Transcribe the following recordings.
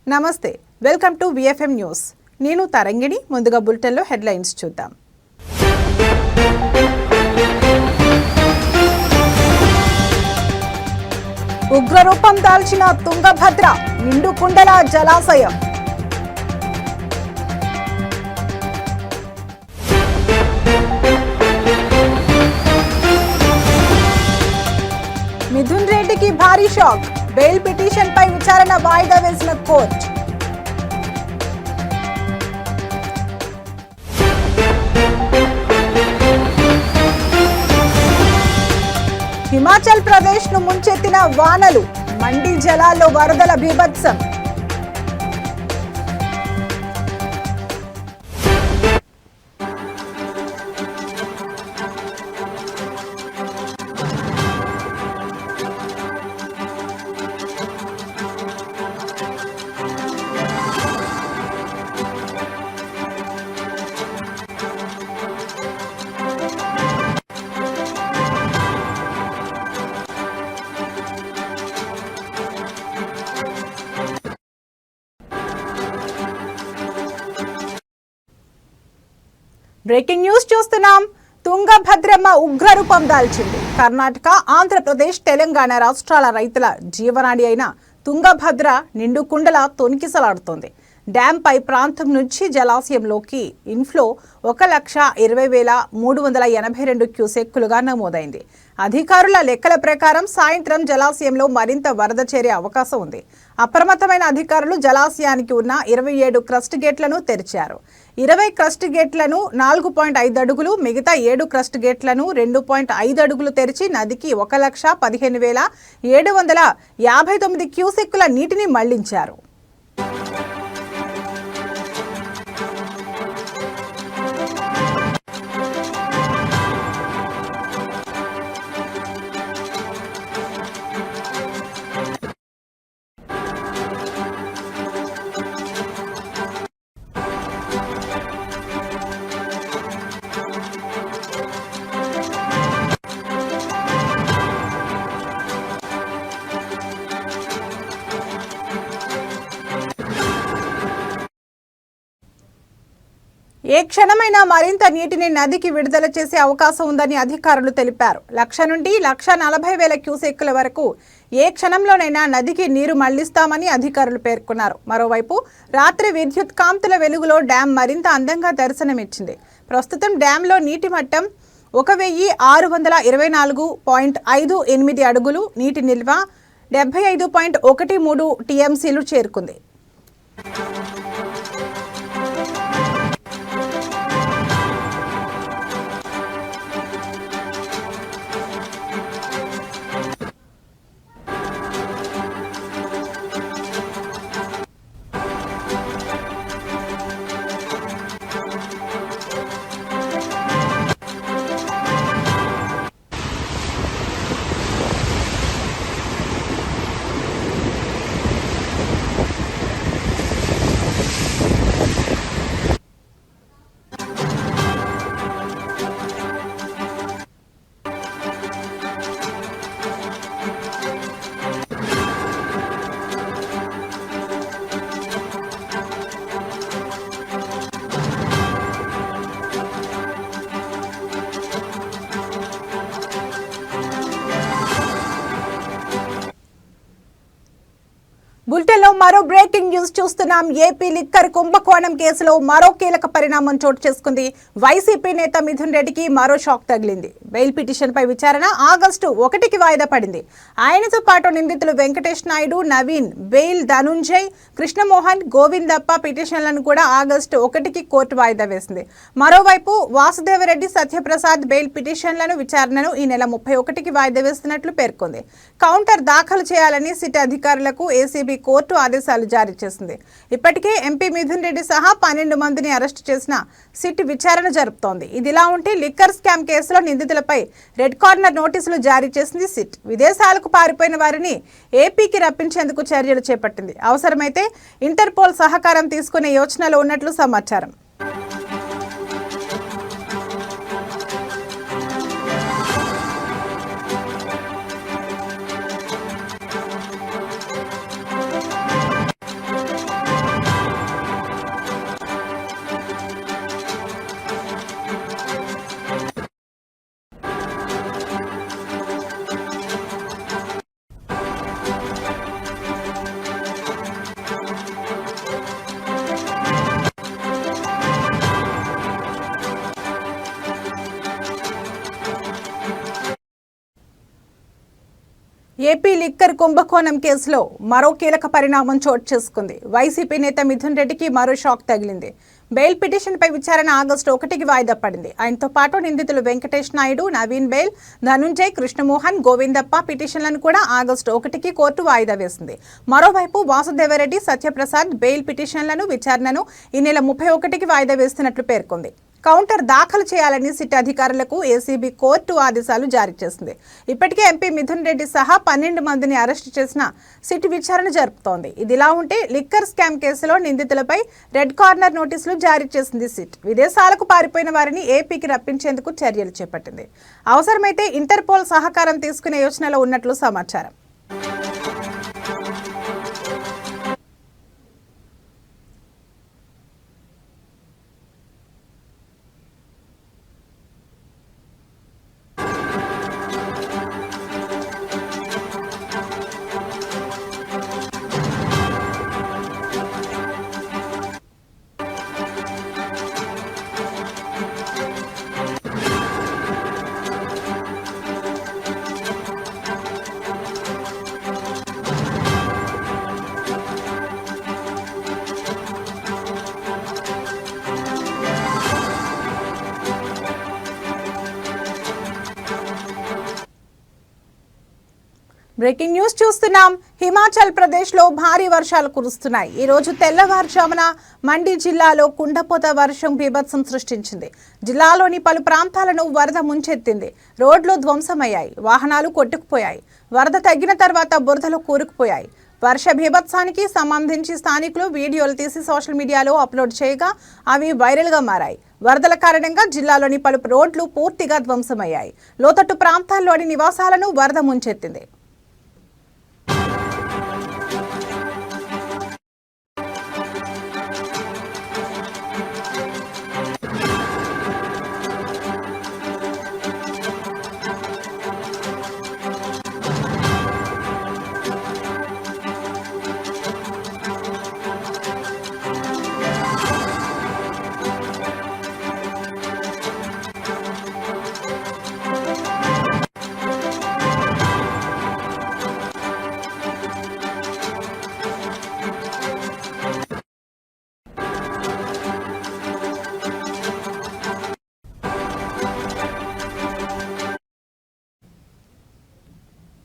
నమస్తే, welcome to VFM news. నేను తరంగిణి. ముందుగా బులెటిన్లో హెడ్లైన్స్ చూద్దాం. ఉగ్రరూపం దాల్చిన తుంగభద్ర నిండుకుండల జలాశయం. మిథున్ రెడ్డికి భారీ షాక్. బెయిల్ పిటిషన్పై విచారణ వాయిదా వేసిన కోర్టు. హిమాచల్ ప్రదేశ్ ను ముంచెత్తిన వానలు. మండి జలాల్లో వరదల బీభత్సం. బ్రేకింగ్ న్యూస్ చూస్తున్నాం. తుంగభద్రమ్మ ఉగ్రరూపం దాల్చింది. కర్ణాటక, ఆంధ్రప్రదేశ్, తెలంగాణ రాష్ట్రాల రైతుల జీవనాడి అయిన తుంగభద్ర నిండుకుండల తొణికిసలాడుతోంది. డ్యాం పై ప్రాంతం నుంచి జలాశయంలోకి ఇన్ఫ్లో 1,20,382 క్యూసెక్కులుగా నమోదైంది. అధికారుల లెక్కల ప్రకారం సాయంత్రం జలాశయంలో మరింత వరద చేరే అవకాశం ఉంది. అప్రమత్తమైన అధికారులు జలాశయానికి ఉన్న 27 క్రస్ట్ గేట్లను తెరిచారు. 20 క్రస్ట్ గేట్లను 4.5 అడుగులు, మిగతా 7 క్రస్ట్ గేట్లను 2.5 అడుగులు తెరిచి నదికి 1,15,759 క్యూసెక్కుల నీటిని మళ్లించారు. ఏ క్షణమైనా మరింత నీటిని నదికి విడుదల చేసే అవకాశం ఉందని అధికారులు తెలిపారు. 1,00,000 నుండి 1,40,000 క్యూసెక్కుల వరకు ఏ క్షణంలోనైనా నదికి నీరు మళ్లిస్తామని అధికారులు పేర్కొన్నారు. మరోవైపు రాత్రి విద్యుత్ కాంతుల వెలుగులో డ్యాం మరింత అందంగా దర్శనమిచ్చింది. ప్రస్తుతం డ్యాంలో నీటి మట్టం 1,624.58 అడుగులు, నీటి నిల్వ 75.13 టీఎంసీలు చేరుకుంది. బులెటిన్లో మరో బ్రేకింగ్ న్యూస్ చూస్తున్నాం. ఏపీ లిక్కర్ కుంభకోణం కేసులో మరో కీలక పరిణామం చోటు చేసుకుంది. వైసీపీ నేత మిథున్ రెడ్డికి మరో షాక్ తగిలింది. బెయిల్ పిటిషన్పై విచారణ ఆగస్టు 1కి వాయిదా పడింది. ఆయనతో పాటు నిందితులు వెంకటేష్ నాయుడు, నవీన్, బెయిల్ ధనుంజయ్, కృష్ణమోహన్, గోవిందప్ప పిటిషన్లను కూడా ఆగస్టు 1కి కోర్టు వాయిదా వేసింది. మరోవైపు వాసుదేవరెడ్డి, సత్యప్రసాద్ బెయిల్ పిటిషన్లను విచారణను ఈ నెల 31కి వాయిదా వేస్తున్నట్లు పేర్కొంది. కౌంటర్ దాఖలు చేయాలని సిట్ అధికారులకు ఏసీబీ కోర్టు ఆదేశాలు జారీ చేసింది. ఇప్పటికే ఎంపీ మిథున్ రెడ్డి సహా 12 మందిని అరెస్టు చేసిన సిట్ విచారణ జరుపుతోంది. ఇదిలా ఉంటే లిక్కర్ స్కామ్ కేసులో నిందితులపై రెడ్ కార్నర్ నోటీసులు జారీ చేసింది సిట్. విదేశాలకు పారిపోయిన వారిని ఏపీకి రప్పించేందుకు చర్యలు చేపట్టింది. అవసరమైతే ఇంటర్పోల్ సహకారం తీసుకునే యోచనలో ఉన్నట్లు సమాచారం. ఏపీ లిక్కర్ కుంభకోణం కేసులో మరో కీలక పరిణామం చోటు చేసుకుంది. వైసీపీ నేత మిథున్ రెడ్డికి మరో షాక్ తగిలింది. బెయిల్ పిటిషన్పై విచారణ ఆగస్టు 1కి వాయిదా పడింది. ఆయనతో పాటు నిందితులు వెంకటేష్ నాయుడు, నవీన్ బెయిల్, ధనుంజయ్, కృష్ణమోహన్, గోవిందప్ప పిటిషన్లను కూడా ఆగస్టు 1కి కోర్టు వాయిదా వేసింది. మరోవైపు వాసుదేవరెడ్డి, సత్యప్రసాద్ బెయిల్ పిటిషన్లను విచారణను ఈ నెల 31కి వాయిదా వేస్తున్నట్లు పేర్కొంది. కౌంటర్ దాఖలు చేయాలని సిట్ అధికారులకు ఏసీబీ కోర్టు ఆదేశాలు జారీ చేసింది. ఇప్పటికే ఎంపీ మిథున్ రెడ్డి సహా 12 మందిని అరెస్టు చేసిన సిట్ విచారణ జరుపుతోంది. ఇదిలా ఉంటే లిక్కర్ స్కామ్ కేసులో నిందితులపై రెడ్ కార్నర్ నోటీసులు జారీ చేసింది సిట్. విదేశాలకు పారిపోయిన వారిని ఏపీకి రప్పించేందుకు చర్యలు చేపట్టింది. అవసరమైతే ఇంటర్పోల్ సహకారం తీసుకునే యోచనలో ఉన్నట్లు సమాచారం. బ్రేకింగ్ న్యూస్ చూస్తున్నాం. హిమాచల్ ప్రదేశ్లో భారీ వర్షాలు కురుస్తున్నాయి. ఈ రోజు తెల్లవారుజామున మండి జిల్లాలో కుండపోత వర్షం బీభత్సం సృష్టించింది. జిల్లాలోని పలు ప్రాంతాలను వరద ముంచెత్తింది. రోడ్లు ధ్వంసమయ్యాయి, వాహనాలు కొట్టుకుపోయాయి. వరద తగ్గిన తర్వాత బురదలో కూరుకుపోయాయి. వర్ష బీభత్సానికి సంబంధించి స్థానికులు వీడియోలు తీసి సోషల్ మీడియాలో అప్లోడ్ చేయగా అవి వైరల్గా మారాయి. వరదల కారణంగా జిల్లాలోని పలు రోడ్లు పూర్తిగా ధ్వంసమయ్యాయి. లోతట్టు ప్రాంతాల్లోని నివాసాలను వరద ముంచెత్తింది.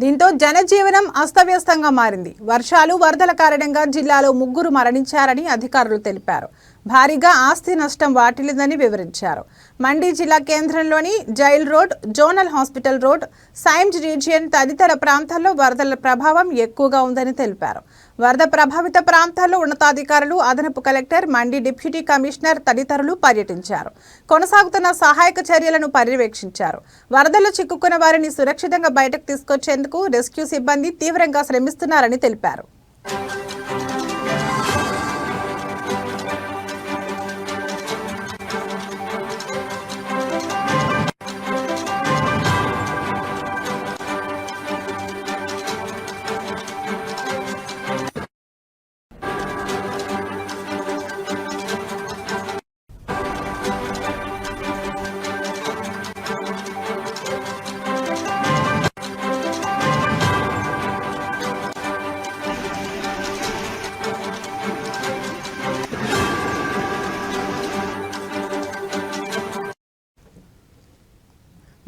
దీంతో జనజీవనం అస్తవ్యస్తంగా మారింది. వర్షాలు, వరదల కారణంగా జిల్లాలో 3 మరణించారని అధికారులు తెలిపారు. భారీగా ఆస్తి నష్టం వాటిల్లిందని వివరించారు. మండి జిల్లా కేంద్రంలోని jail road, zonal hospital road, సైమ్స్ రీజియన్ తదితర ప్రాంతాల్లో వరదల ప్రభావం ఎక్కువగా ఉందని తెలిపారు. వరద ప్రభావిత ప్రాంతాల్లో ఉన్నతాధికారులు, అదనపు కలెక్టర్, మండి డిప్యూటీ కమిషనర్ తదితరులు పర్యటించారు. కొనసాగుతున్న సహాయక చర్యలను పర్యవేక్షించారు. వరదల్లో చిక్కుకున్న వారిని సురక్షితంగా బయటకు తీసుకొచ్చేందుకు రెస్క్యూ సిబ్బంది తీవ్రంగా శ్రమిస్తున్నారని తెలిపారు.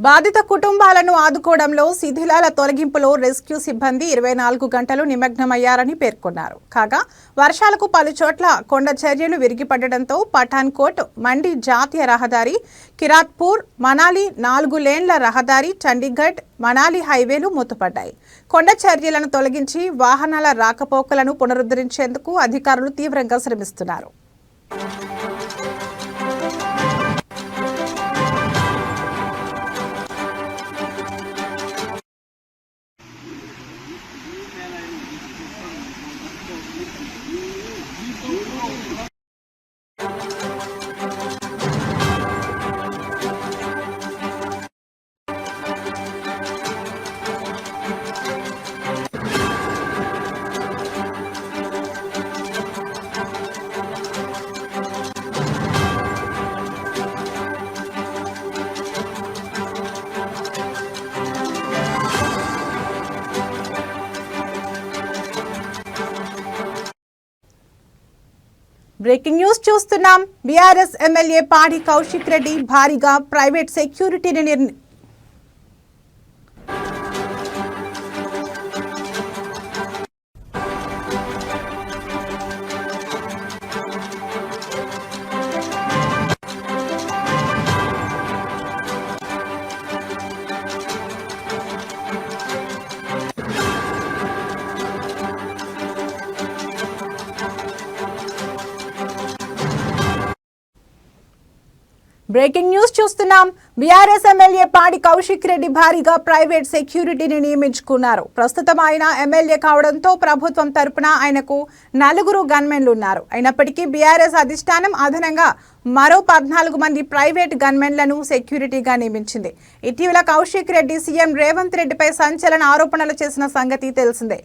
బాధిత కుటుంబాలను ఆదుకోవడంలో, శిథిలాల తొలగింపులో రెస్క్యూ సిబ్బంది 24 గంటలు నిమగ్నమయ్యారని పేర్కొన్నారు. కాగా వర్షాలకు పలు చోట్ల కొండ చర్యలు విరిగిపడడంతో పఠాన్కోట్ మండి జాతీయ రహదారి, కిరాత్పూర్ మనాలి 4 లేన్ల రహదారి, చండీగఢ్ మనాలి హైవేలు మూతపడ్డాయి. కొండ చర్యలను తొలగించి వాహనాల రాకపోకలను పునరుద్ధరించేందుకు అధికారులు తీవ్రంగా శ్రమిస్తున్నారు. బ్రేకింగ్ న్యూస్ చూస్తున్నాం. బీఆర్ఎస్ ఎమ్మెల్యే పాడి కౌశిక్ రెడ్డి భారీగా ప్రైవేట్ సెక్యూరిటీని బ్రేకింగ్ న్యూస్ చూస్తున్నాం. బీఆర్ఎస్ ఎమ్మెల్యే పాడి కౌశిక్ రెడ్డి భారీగా ప్రైవేట్ సెక్యూరిటీని నియమించుకున్నారు. ప్రస్తుతం ఆయన ఎమ్మెల్యే కావడంతో ప్రభుత్వం తరపున ఆయనకు 4 గన్మెన్లు ఉన్నారు. అయినప్పటికీ బీఆర్ఎస్ అధిష్టానం అదనంగా మరో 14 మంది ప్రైవేట్ గన్మెన్లను సెక్యూరిటీగా నియమించింది. ఇటీవల కౌశిక్ రెడ్డి సీఎం రేవంత్ రెడ్డిపై సంచలన ఆరోపణలు చేసిన సంగతి తెలిసిందే.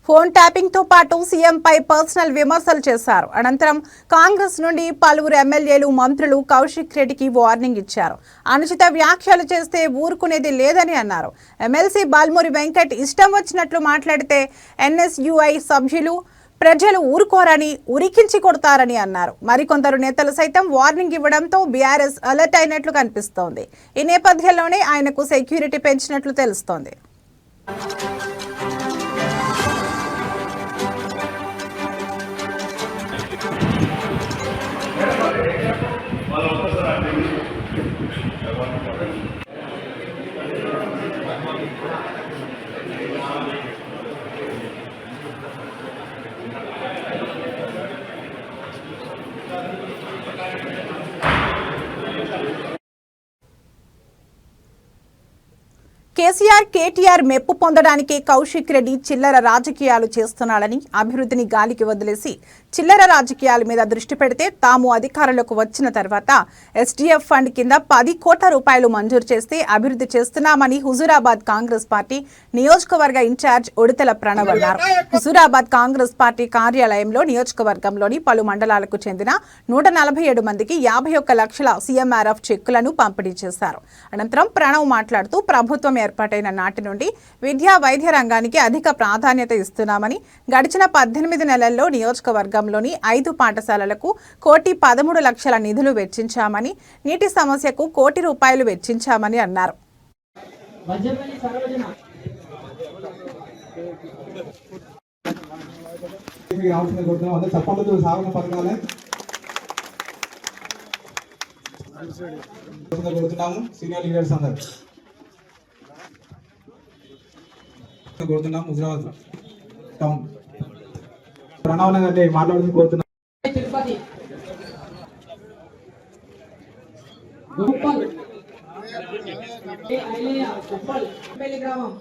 ఫోన్ ట్యాపింగ్ తో పాటు సీఎంపై పర్సనల్ విమర్శలు చేశారు. అనంతరం కాంగ్రెస్ నుండి పలువురు ఎమ్మెల్యేలు, మంత్రులు కౌశిక్ రెడ్డికి వార్నింగ్ ఇచ్చారు. అనుచిత వ్యాఖ్యలు చేస్తే ఊరుకునేది లేదని అన్నారు. ఎమ్మెల్సీ బాల్మూరి వెంకట్ ఇష్టం వచ్చినట్లు మాట్లాడితే ఎన్ఎస్యుఐ సభ్యులు, ప్రజలు ఊరుకోరని, ఉరికించి కొడతారని అన్నారు. మరికొందరు నేతలు సైతం వార్నింగ్ ఇవ్వడంతో బీఆర్ఎస్ అలర్ట్ అయినట్లు కనిపిస్తోంది. ఈ నేపథ్యంలోనే ఆయనకు సెక్యూరిటీ పెంచినట్లు తెలుస్తోంది. కేసీఆర్, కేటీఆర్ మెప్పు పొందడానికి కౌశిక్ రెడ్డి చిల్లర రాజకీయాలు చేస్తున్నాడని, అభివృద్ధిని గాలికి వదిలేసి చిల్లర రాజకీయాల మీద దృష్టి పెడితే తాము అధికారంలోకి వచ్చిన తర్వాత ఎస్డీఎఫ్ ఫండ్ కింద 10 కోట్ల రూపాయలు మంజూరు చేస్తే అభివృద్ధి చేస్తున్నామని హుజూరాబాద్ కాంగ్రెస్ పార్టీ నియోజకవర్గ ఇన్ఛార్జ్ ఉడతల ప్రణవ్ అన్నారు. హుజూరాబాద్ కాంగ్రెస్ పార్టీ కార్యాలయంలో నియోజకవర్గంలోని పలు మండలాలకు చెందిన 147 మందికి 51 లక్షల సీఎంఆర్ఎఫ్ చెక్కులను పంపిణీ చేశారు. అనంతరం ప్రణవ్ మాట్లాడుతూ ప్రభుత్వం ఏర్పాటైన నాటి నుండి విద్యా, వైద్య రంగానికి అధిక ప్రాధాన్యత ఇస్తున్నామని, గడిచిన 18 నెలల్లో నియోజకవర్గంలోని 5 పాఠశాలలకు 1,13,00,000 నిధులు వెచ్చించామని, నీటి సమస్యకు 1 కోటి రూపాయలు వెచ్చించామని అన్నారు. కోరుతున్నాం. హుజరాబాద్ టౌన్ ప్రణవ్ నగర్ మాట్లాడుతూ కోరుతున్నాం. తిరుపతి, గ్రామం,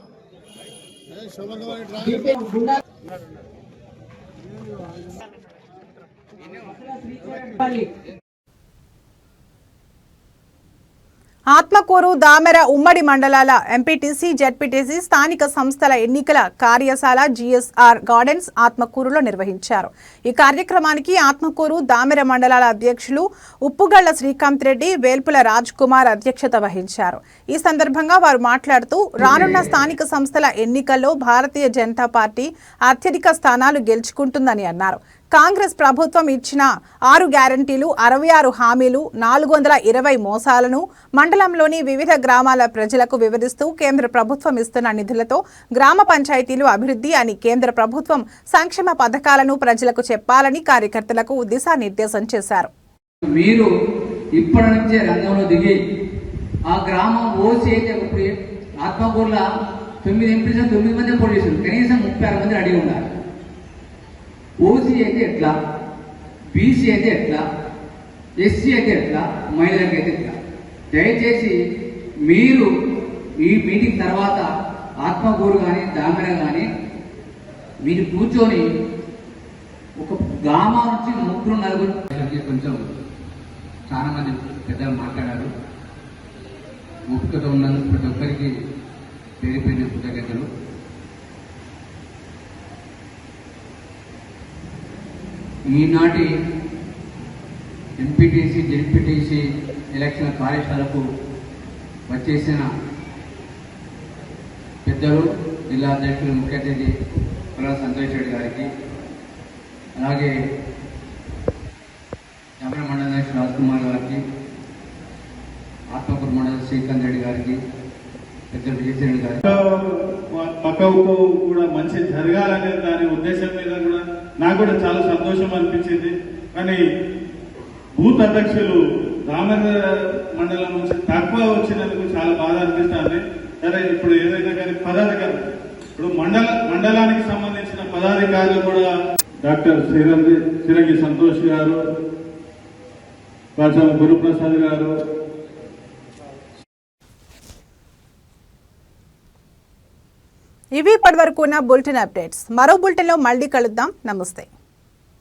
ఆత్మకూరు దామెర ఉమ్మడి మండలాల ఎంపీటీసీ జెడ్పీటీసీ స్థానిక సంస్థల ఎన్నికల కార్యశాల జీఎస్ఆర్ గార్డెన్స్ ఆత్మకూరులో నిర్వహించారు. ఈ కార్యక్రమానికి ఆత్మకూరు దామెర మండలాల అధ్యక్షులు ఉప్పుగళ్ల శ్రీకాంత్ రెడ్డి, వేల్పుల రాజ్ కుమార్ అధ్యక్షత వహించారు. ఈ సందర్భంగా వారు మాట్లాడుతూ రానున్న స్థానిక సంస్థల ఎన్నికల్లో భారతీయ జనతా పార్టీ అత్యధిక స్థానాలు గెలుచుకుంటుందని అన్నారు. కాంగ్రెస్ ప్రభుత్వం ఇచ్చిన 6 గ్యారంటీలు, 66 హామీలు, 420 మోసాలను మండలంలోని వివిధ గ్రామాల ప్రజలకు వివరిస్తూ కేంద్ర ప్రభుత్వం ఇస్తున్న నిధులతో గ్రామ పంచాయతీలు అభివృద్ధి అని కేంద్ర ప్రభుత్వం సంక్షేమ పథకాలను ప్రజలకు చెప్పాలని కార్యకర్తలకు దిశానిర్దేశం చేశారు. మీరు ఇప్పటి నుంచే రంగంలో దిగి ఆ గ్రామం ఓసీ ఆత్మకూరులో 9 ఎంపీలు 9 మంది పోలీసులు కనీసం 36 మంది అడిగి ఉన్నారు. ఓసీ అయితే ఎట్లా, బీసీ అయితే ఎట్లా, ఎస్సీ అయితే ఎట్లా, మహిళలకు అయితే ఎట్లా? దయచేసి మీరు ఈ మీటింగ్ తర్వాత ఆత్మకూరు కానీ దామెర కానీ మీరు కూర్చొని ఒక గ్రామం నుంచి 3-4 కొంచెం చాలా మంది పెద్దలు మాట్లాడారు. ఓపికతో ఉన్నందుకు ప్రతి ఒక్కరికి పేరు పేరు కృతజ్ఞతలు. ఈనాటి ఎంపీటీసీ జెడ్పీటీసీ ఎలక్షన్ కార్యశాలకు వచ్చేసిన పెద్దలు, జిల్లా అధ్యక్షులు, ముఖ్య అతిథి పుల్ల సంతోష్ రెడ్డి గారికి, అలాగే దామెర మండల అధ్యక్షులు రాజ్ కుమార్ గారికి, ఆత్మకూరు మండల శ్రీకాంత్ రెడ్డి గారికి, పెద్దలు విజయశ్రెడ్డి గారికి, పక్కకు కూడా మంచి జరగాలనే దాని ఉద్దేశం మీద కూడా నాకు కూడా చాలా సంతోషం అనిపించింది. కానీ బూత్ అధ్యక్షులు దామెర మండలం నుంచి తక్కువ వచ్చినందుకు చాలా బాధ అనిపిస్తుంది. సరే, ఇప్పుడు ఏదైనా కానీ పదాధికారులు, ఇప్పుడు మండలానికి సంబంధించిన పదాధికారులు కూడా డాక్టర్ సిరంగి సంతోష్ గారు, కాచం గురుప్రసాద్ గారు, ఇవి ఇప్పటివరకు ఉన్న బులెటిన్ అప్డేట్స్. మరో బులెటిన్లో మళ్ళీ కలుద్దాం. నమస్తే.